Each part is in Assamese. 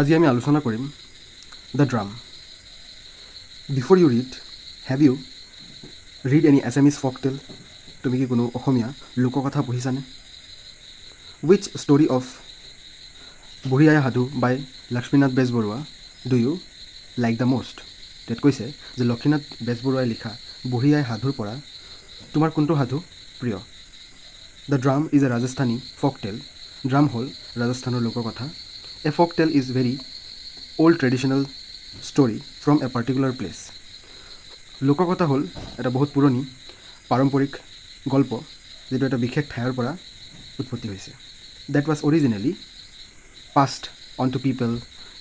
আজি আমি আলোচনা কৰিম the drum. Before you read, have you read any Assamese folk tale? তুমি কি কোনো অসমীয়া লোককথা পঢ়িছানে? Wish story of Burhi Aai Sadhu by Lakshminath Bezbaruah do you like the most? তাত কৈছে যে লক্ষ্মীনাথ বেজবৰুৱাই লিখা বুঢ়ী আই সাধুৰ পৰা তোমাৰ কোনটো সাধু প্ৰিয়? The drum is a Rajasthani folk tale. Drum হ'ল ৰাজস্থানৰ লোককথা। A folk tale is very old traditional story from a particular place. লোককথা হ'ল এটা বহুত পুৰণি পাৰম্পৰিক গল্প যিটো এটা বিশেষ ঠাইৰ পৰা উৎপত্তি হৈছে। That was originally passed on to people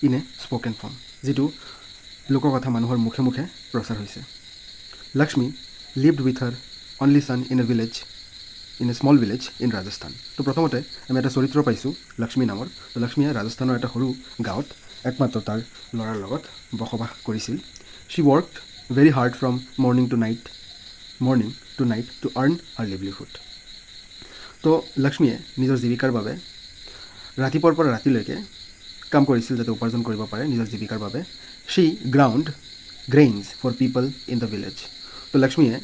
in a spoken form, যিটো লোককথা মানুহৰ মুখে মুখে প্ৰচাৰ হৈছে। Lakshmi lived with her only son in a small village in Rajasthan. তো প্ৰথমতে আমি এটা চৰিত্ৰ পাইছোঁ লক্ষ্মী নামৰ। তো লক্ষ্মীয়ে ৰাজস্থানৰ এটা সৰু গাঁৱত একমাত্ৰ তাৰ ল'ৰাৰ লগত বসবাস কৰিছিল। She worked very hard from morning to night to earn her livelihood. তো লক্ষ্মীয়ে নিজৰ জীৱিকাৰ বাবে ৰাতিপুৱাৰ পৰা ৰাতিলৈকে কাম কৰিছিল যাতে উপাৰ্জন কৰিব পাৰে নিজৰ জীৱিকাৰ বাবে। She ground grains for people in the village. তো লক্ষ্মীয়ে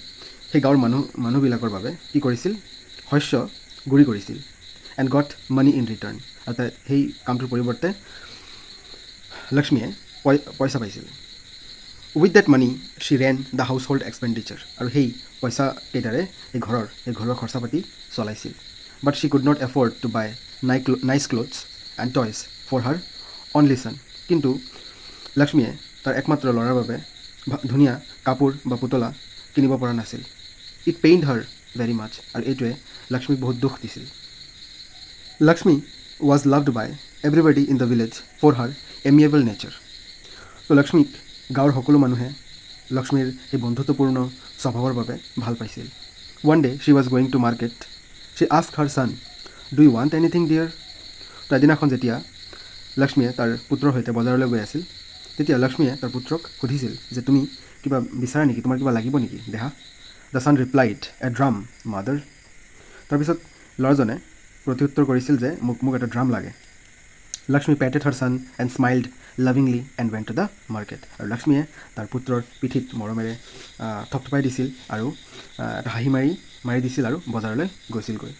সেই গাঁৱৰ মানুহবিলাকৰ বাবে কি কৰিছিল? শস্য গুৰি কৰিছিল। And got money in return. অৰ্থাৎ সেই কামটোৰ পৰিৱৰ্তে লক্ষ্মীয়ে পইচা পাইছিল। With that money she ran the household expenditure. আৰু সেই পইচাকেইটাৰে এই ঘৰৰ খৰচা পাতি চলাইছিল। But she could not afford to buy nice clothes and toys for her only son. কিন্তু লক্ষ্মীয়ে তাৰ একমাত্ৰ ল'ৰাৰ বাবে ধুনীয়া কাপোৰ বা পুতলা কিনিব পৰা নাছিল। It pained her very much. আৰু এইটোৱে লক্ষ্মীক বহুত দুখ দিছিল। Lakshmi was loved by everybody in the village for her amiable nature. তো লক্ষ্মীক গাঁৱৰ সকলো মানুহে লক্ষ্মীৰ এই বন্ধুত্বপূৰ্ণ স্বভাৱৰ বাবে ভাল পাইছিল। One day she was going to market. She asked her son, do you want anything dear? তো এদিনাখন যেতিয়া লক্ষ্মীয়ে তাৰ পুত্ৰৰ সৈতে বজাৰলৈ গৈ আছিল, তেতিয়া লক্ষ্মীয়ে তাৰ পুত্ৰক সুধিছিল যে তুমি কিবা বিচাৰা নেকি? তোমাৰ কিবা লাগিব নেকি দেহা? The son replied, a drum mother. তাৰপিছত ল'ৰাজনে প্ৰত্যুত্তৰ কৰিছিল যে মোক এটা ড্ৰাম লাগে। Lakshmi patted her son and smiled lovingly and went to the market. আৰু লক্ষ্মীয়ে তাৰ পুত্ৰৰ পিঠিত মৰমেৰে থপথপাই দিছিল আৰু এটা হাঁহি মাৰি দিছিল আৰু বজাৰলৈ গৈছিলগৈ।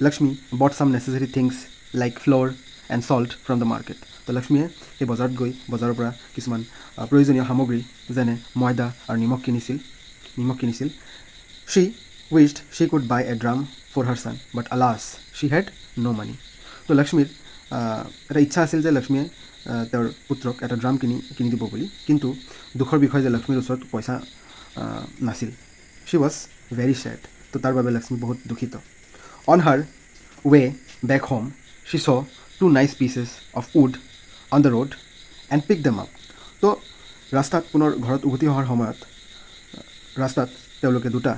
Lakshmi bought some necessary things like flour and salt from the market. তো লক্ষ্মীয়ে সেই বজাৰত গৈ বজাৰৰ পৰা কিছুমান প্ৰয়োজনীয় সামগ্ৰী যেনে ময়দা আৰু নিমখ কিনিছিল। She wished she could buy a drum for her son, but alas she had no' money. তো লক্ষ্মীৰ এটা ইচ্ছা আছিল যে লক্ষ্মীয়ে তেওঁৰ পুত্ৰক এটা ড্ৰাম কিনি দিব বুলি, কিন্তু দুখৰ বিষয় যে লক্ষ্মীৰ ওচৰত পইচা নাছিল। She was very sad. তো তাৰ বাবে লক্ষ্মী বহুত দুখিত। On her way back home she saw' two nice pieces of wood on the road and pick them up. তো ৰাস্তাত পুনৰ ঘৰত উভতি অহাৰ সময়ত ৰাস্তাত তেওঁলোকে দুটা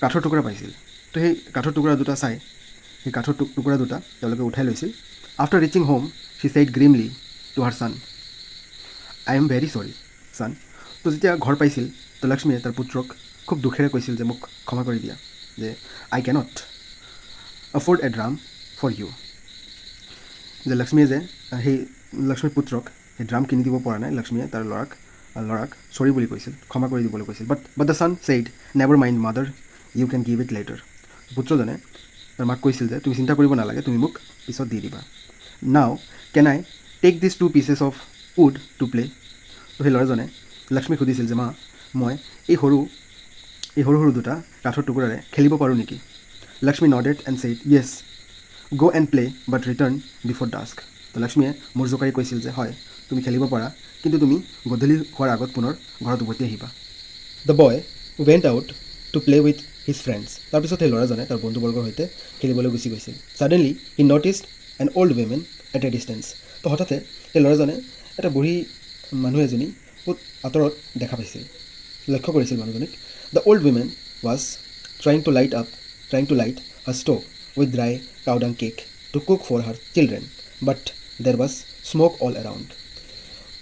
কাঠৰ টুকুৰা পাইছিল। তো সেই কাঠৰ টুকুৰা দুটা চাই সেই কাঠৰ টুকুৰা দুটা তেওঁলোকে উঠাই লৈছিল। After reaching home she said grimly to her son, I am very sorry son. তো যেতিয়া ঘৰ পাইছিল তো লক্ষ্মীয়ে তাৰ পুত্ৰক খুব দুখেৰে কৈছিল যে মোক ক্ষমা কৰি দিয়া, যে I can't afford a drum for you. যে লক্ষ্মীয়ে যে সেই লক্ষ্মীৰ পুত্ৰক সেই ড্ৰাম কিনি দিব পৰা নাই। লক্ষ্মীয়ে তাৰ ল'ৰাক চৰি বুলি কৈছিল, ক্ষমা কৰি দিবলৈ কৈছিল। But the son said, never mind mother, you can give it later. পুত্ৰজনে তাৰ মাক কৈছিল যে তুমি চিন্তা কৰিব নালাগে, তুমি মোক পিছত দি দিবা। Now can I take this 2 pieces of wood to play? তো সেই ল'ৰাজনে লক্ষ্মীক সুধিছিল যে মা, মই এই সৰু দুটা কাঠৰ টুকুৰাৰে খেলিব পাৰোঁ নেকি? লক্ষ্মী নডেড এণ্ড ছেইড, য়েছ গ' and play but return before dusk. তো লক্ষ্মীয়ে মূৰ জোকাৰি কৈছিল যে হয়, তুমি খেলিব পাৰা, কিন্তু তুমি গধূলি হোৱাৰ আগত পুনৰ ঘৰত উভতি আহিবা। The boy went out to play with his friends. তাৰপিছত সেই ল'ৰাজনে তাৰ বন্ধুবৰ্গৰ সৈতে খেলিবলৈ গুচি গৈছিল। Suddenly he noticed an old women at a distance. তো হঠাতে সেই ল'ৰাজনে এটা বুঢ়ী মানুহ এজনী বহুত আঁতৰত দেখা পাইছিল, লক্ষ্য কৰিছিল মানুহজনীক। The old women was trying to light her stove with dry cow dung cake to cook for her children, but there was smoke all around.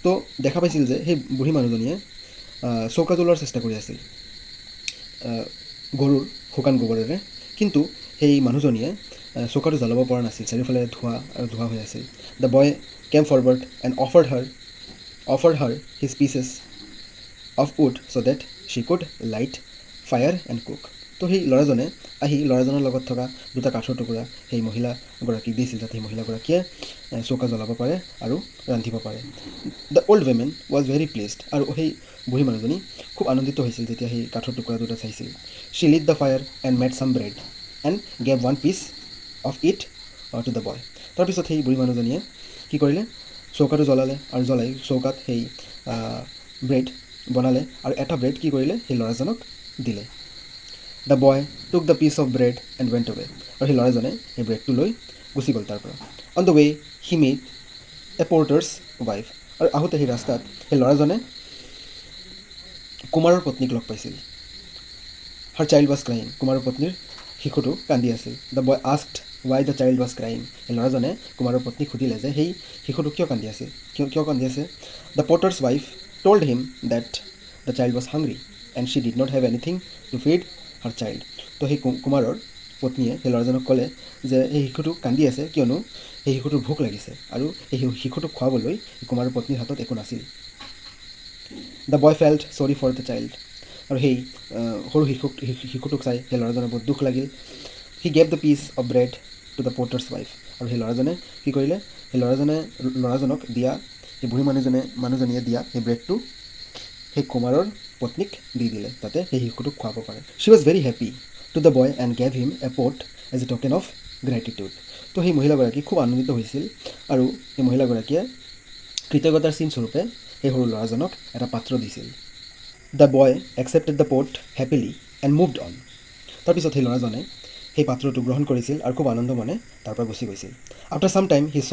তো দেখা পাইছিল যে সেই বুঢ়ী মানুহজনীয়ে চৌকা জ্বলোৱাৰ চেষ্টা কৰি আছিল গৰুৰ শুকান গোবৰেৰে, কিন্তু সেই মানুহজনীয়ে চৌকাটো জ্বলাব পৰা নাছিল, চাৰিওফালে ধোঁৱা আৰু ধোঁৱা হৈ আছিল। The boy chemo forward and offered her his pieces of wood so that she could light fire and cook. তো সেই ল'ৰাজনে আহি ল'ৰাজনৰ লগত থকা দুটা কাঠৰ টুকুৰা সেই মহিলাগৰাকীক দিছিল, যাতে সেই মহিলাগৰাকীয়ে চৌকা জ্বলাব পাৰে আৰু ৰান্ধিব পাৰে। The old women was very pleased, আৰু সেই বুঢ়ী মানুহজনী খুব আনন্দিত হৈছিল যেতিয়া সেই কাঠৰ টুকুৰা দুটা চাইছিল। She lit the fire and made some bread and gave one piece of it to the boy. তাৰপিছত সেই বুঢ়ী মানুহজনীয়ে কি কৰিলে, চৌকাটো জ্বলালে আৰু জ্বলাই চৌকাত সেই ব্ৰেড বনালে আৰু এটা ব্ৰেড কি কৰিলে সেই ল'ৰাজনক দিলে। The boy took the piece of bread and went away, আৰু সেই ল'ৰাজনে সেই ব্ৰেডটো লৈ গুচি গ'ল তাৰ পৰা। On the way he met a porter's wife, আৰু আহোঁতে সেই ৰাস্তাত সেই ল'ৰাজনে কুমাৰৰ পত্নীক লগ পাইছিল। হাৰ চাইল্ড ৱাজ ক্ৰাইং, কুমাৰৰ পত্নীৰ শিশুটো কান্দি আছিল। The boy asked Y the child was crying, সেই ল'ৰাজনে কুমাৰৰ পত্নীক সুধিলে যে সেই শিশুটো কিয় কান্দি আছে, কিয় কান্দি আছে। The potter's wife told him that the child was hungry and she did not have anything to feed her child. তো সেই কুমাৰৰ পত্নীয়ে সেই ল'ৰাজনক ক'লে যে সেই শিশুটো কান্দি আছে কিয়নো সেই শিশুটোৰ ভোক লাগিছে, আৰু সেই শিশুটোক খুৱাবলৈ কুমাৰৰ পত্নীৰ হাতত একো নাছিল। The boy felt sorry for the child, আৰু সেই সৰু শিশুটোক চাই সেই ল'ৰাজনৰ বহুত দুখ লাগিল। He gave the piece of bread to the potter's wife, আৰু সেই ল'ৰাজনে কি কৰিলে, সেই ল'ৰাজনক দিয়া সেই বুঢ়ী মানুহজনীয়ে দিয়া সেই ব্ৰেডটো সেই কুমাৰৰ পত্নীক দি দিলে, যাতে সেই শিশুটোক খুৱাব পাৰে। She was very happy to the boy and gave him a pot as a token of gratitude. তো সেই মহিলাগৰাকী খুব আনন্দিত হৈছিল, আৰু সেই মহিলাগৰাকীয়ে কৃতজ্ঞতাৰ চিনস্বৰূপে সেই সৰু ল'ৰাজনক এটা পাত্ৰ দিছিল। The boy accepted the pot happily and moved on, তাৰপিছত সেই ল'ৰাজনে সেই পাত্ৰটো গ্ৰহণ কৰিছিল আৰু খুব আনন্দ মনে তাৰ পৰা গুচি গৈছিল। After some time he saw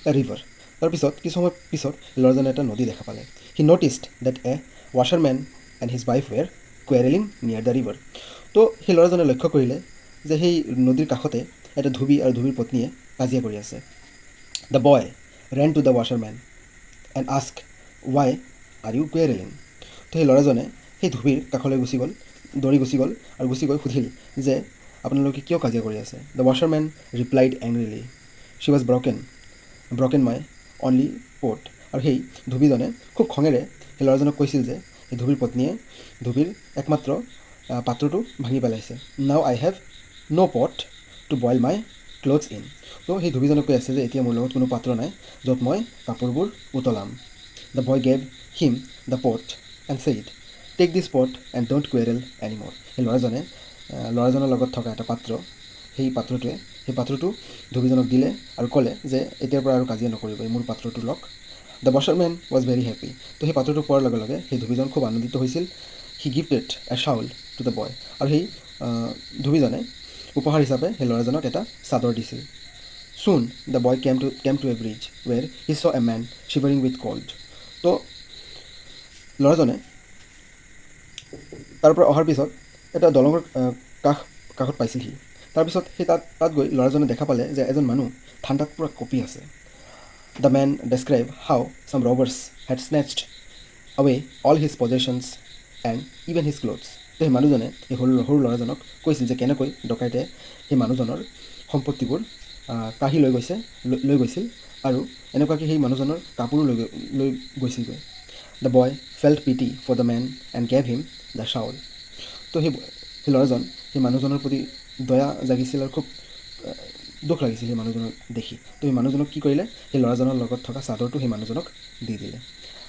a river, তাৰপিছত কিছু সময় পিছত ল'ৰাজনে এটা নদী দেখা পালে। He noticed that a washerman and his wife were quarreling near the river. তো সেই ল'ৰাজনে লক্ষ্য কৰিলে যে সেই নদীৰ কাষতে এটা ধুবি আৰু ধুবিৰ পত্নীয়ে কাজিয়া কৰি আছে। The boy ran to the washerman and ask why are you quarreling. তো সেই ল'ৰাজনে সেই ধুবিৰ কাষলৈ দৌৰি গুচি গ'ল আৰু গুচি গৈ সুধিল যে আপোনালোকে কিয় কাজিয়া কৰি আছে। The washerman replied angrily she was broken my only pot, আৰু সেই ধুবিজনে খুব খঙেৰে সেই ল'ৰাজনক কৈছিল যে সেই ধুবিৰ পত্নীয়ে ধুবিৰ একমাত্ৰ পাত্ৰটো ভাঙি পেলাইছে। Now I have no' pot to boil my clothes in. তো সেই ধুবিজনে কৈ আছে যে এতিয়া মোৰ লগত কোনো পাত্ৰ নাই য'ত মই কাপোৰবোৰ উতলাম। The boy gave him the pot and said take this pot and don't quarrel anymore. সেই ল'ৰাজনৰ লগত থকা এটা পাত্ৰ, সেই পাত্ৰটো ধুবিজনক দিলে আৰু ক'লে যে এতিয়াৰ পৰা আৰু কাজিয়া নকৰিব, মোৰ পাত্ৰটো লওক। দ্য ৱাশ্বাৰমেন ৱাজ ভেৰি হেপী, তো সেই পাত্ৰটো পোৱাৰ লগে লগে সেই ধুবিজন খুব আনন্দিত হৈছিল। He gifted a shawl to the boy, আৰু সেই ধুবিজনে উপহাৰ হিচাপে সেই ল'ৰাজনক এটা চাদৰ দিছিল। Soon the boy came to a bridge where he saw a man shivering with cold. তো ল'ৰাজনে তাৰ পৰা অহাৰ পিছত এটা দলঙৰ কাষত পাইছিলহি। তাৰপিছত সেই তাত গৈ ল'ৰাজনে দেখা পালে যে এজন মানুহ ঠাণ্ডাত পূৰা কঁপি আছে। The man describe how some robbers had snatched away all his possessions and even his clothes. তো সেই মানুহজনে সেই সৰু ল'ৰাজনক কৈছিল যে কেনেকৈ ডকাইতে সেই মানুহজনৰ সম্পত্তিবোৰ কাঢ়ি লৈ গৈছিল আৰু এনেকুৱাকৈ সেই মানুহজনৰ কাপোৰো লৈ গৈছিলগৈ। The boy felt pity for the man and gave him the shawl. তো সেই ল'ৰাজন সেই মানুহজনৰ প্ৰতি দয়া জাগিছিল আৰু খুব দুখ লাগিছিল সেই মানুহজনক দেখি। তো সেই মানুহজনক কি কৰিলে, সেই ল'ৰাজনৰ লগত থকা চাদৰটো সেই মানুহজনক দি দিলে।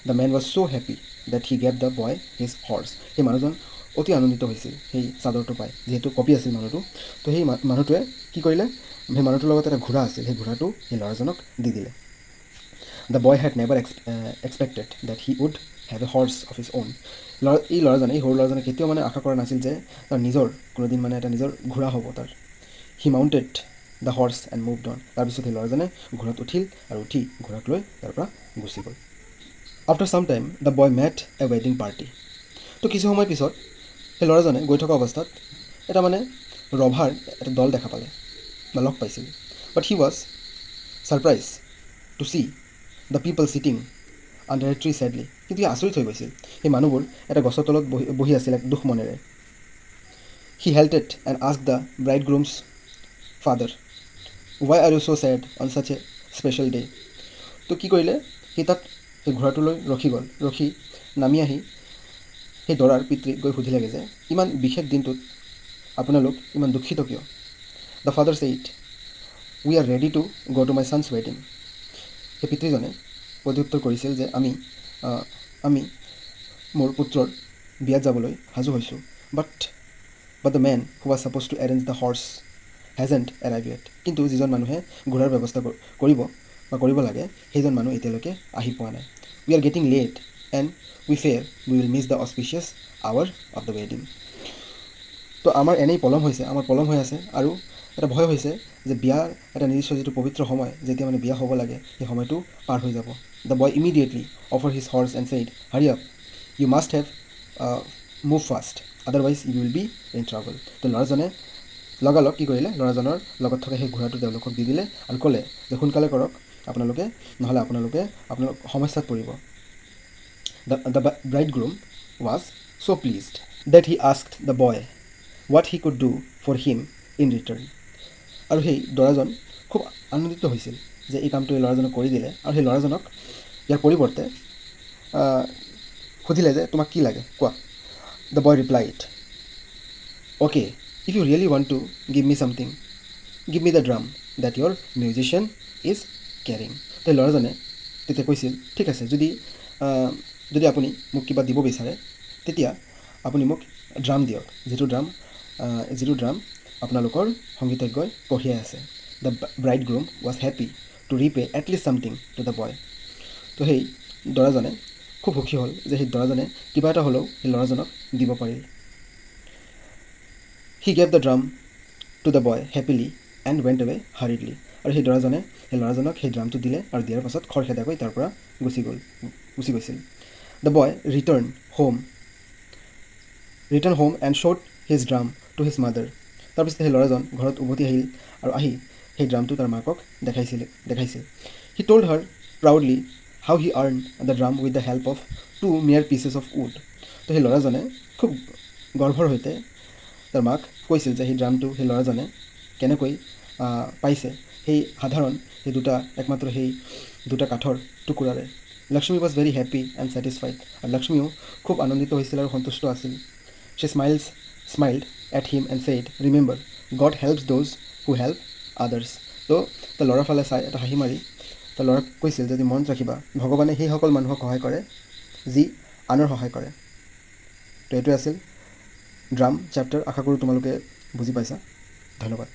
The man was so' happy that he gave the boy his horse. সেই মানুহজন অতি আনন্দিত হৈছিল সেই চাদৰটো পাই, যিহেতু কপি আছিল মানুহটো। তো সেই মানুহটোৱে কি কৰিলে, সেই মানুহটোৰ লগত এটা ঘোঁৰা আছিল, সেই ঘোঁৰাটো সেই ল'ৰাজনক দি দিলে। The boy had never expected that he would have a horse of his own. এই সৰু ল'ৰাজনে কেতিয়াও আশা কৰা নাছিল যে তাৰ কোনোদিন এটা নিজৰ ঘোঁৰা হ'ব তাৰ। He mounted the horse and moved on. তাৰপিছত সেই ল'ৰাজনে ঘোঁৰাত উঠিল আৰু উঠি ঘোঁৰাক লৈ তাৰ পৰা গুচি গ'ল। After some time the boy met a ৱেডিং পাৰ্টি। তো কিছু সময় পিছত সেই ল'ৰাজনে গৈ থকা অৱস্থাত এটা ৰভাৰ এটা দল দেখা পালে বা লগ পাইছিল। But he was surprise to see the people sitting under a tree sadly. কিন্তু সি আচৰিত হৈ গৈছিল, সেই মানুহবোৰ এটা গছৰ তলত বহি আছিল এক দুখ মনেৰে। He halted and asked the bridegroom's father why are you so' sad on such a special day'. তো কি কৰিলে, সি তাত সেই ঘোঁৰাটোলৈ ৰখি গ'ল, ৰখি নামি আহি সেই দৰাৰ পিতৃক গৈ সুধিলেগৈ যে ইমান বিশেষ দিনটোত আপোনালোক ইমান দুখিত কিয়? The father said, we are ready to গ' টু মাই ছানছ ৱেডিং। সেই পিতৃজনে প্ৰত্যুত্তৰ কৰিছিল যে আমি মোৰ পুত্ৰৰ বিয়াত যাবলৈ সাজু হৈছোঁ। But the man who was suppose to arrange the horse hasn't arrive yet. কিন্তু যিজন মানুহে ঘোঁৰাৰ ব্যৱস্থা কৰিব লাগে সেইজন মানুহ এতিয়ালৈকে আহি পোৱা নাই। We are getting late and we fear we will miss the auspicious hour of the ৱেডিং। তো আমাৰ এনেই পলম হৈ আছে আৰু এটা ভয় হৈছে যে বিয়াৰ এটা নিৰ্দিষ্ট যিটো পবিত্ৰ সময়, যেতিয়া মানে বিয়া হ'ব লাগে, সেই সময়টো পাৰ হৈ যাব। The boy immediately offer his horse and said, hurry up, you must have move fast, otherwise you will be in trouble. তো ল'ৰাজনে লগালগ কি কৰিলে, ল'ৰাজনৰ লগত থকা সেই ঘোঁৰাটো তেওঁলোকক দি দিলে আৰু ক'লে যে সোনকালে কৰক আপোনালোকে, নহ'লে আপোনালোক সমস্যাত পৰিব। The bridegroom was so' pleased that he asked the boy what he could do for him in return. আৰু সেই দৰাজন খুব আনন্দিত হৈছিল যে এই কামটো এই ল'ৰাজনক কৰি দিলে, আৰু সেই ল'ৰাজনক ইয়াৰ পৰিৱৰ্তে সুধিলে যে তোমাক কি লাগে কোৱা। The boy replied, okay, if you really want to give me something, give me the drum that your musician is carrying. তো ল'ৰাজনে তেতিয়া কৈছিল, ঠিক আছে, যদি আপুনি মোক কিবা দিব বিচাৰে তেতিয়া আপুনি মোক ড্ৰাম দিয়ক, যিটো ড্ৰাম আপোনালোকৰ সংগীতজ্ঞই কঢ়িয়াই আছে। The bridegroom was happy to repay at least something to the boy. তো সেই দৰাজনে খুব সুখী হ'ল যে সেই দৰাজনে কিবা এটা হ'লেও সেই ল'ৰাজনক দিব পাৰিল। He gave the drum to the boy happily and went away hurriedly. আৰু সেই দৰাজনে সেই ল'ৰাজনক সেই ড্ৰামটো দিলে আৰু দিয়াৰ পাছত খৰখেদাকৈ তাৰ পৰা গুচি গৈছিল। The boy return home and showed his drum to his mother. তাৰপিছত সেই ল'ৰাজন ঘৰত উভতি আহিল আৰু আহি সেই ড্ৰামটো তাৰ মাকক দেখাইছিল। He told her proudly how he earn the drum with the help of 2 mere pieces of wood. তো সেই ল'ৰাজনে খুব গৰ্ভৰ সৈতে তাৰ মাক কৈছিল যে সেই ড্ৰামটো সেই ল'ৰাজনে কেনেকৈ পাইছে, সেই একমাত্ৰ সেই দুটা কাঠৰ টুকুৰাৰে। Lakshmi was very happy and satisfied. আৰু লক্ষ্মীও খুব আনন্দিত হৈছিল আৰু সন্তুষ্ট আছিল। She smiled at him and said, remember God helps those who help others. তো ল'ৰাৰ ফালে চাই এটা হাঁহি মাৰি ল'ৰাক কৈছিল যে মনত ৰাখিবা, ভগৱানে সেইসকল মানুহক সহায় কৰে যি আনৰ সহায় কৰে। তো এইটোৱে আছিল ড্ৰাম চেপ্টাৰ। আশা কৰোঁ তোমালোকে বুজি পাইছা। ধন্যবাদ।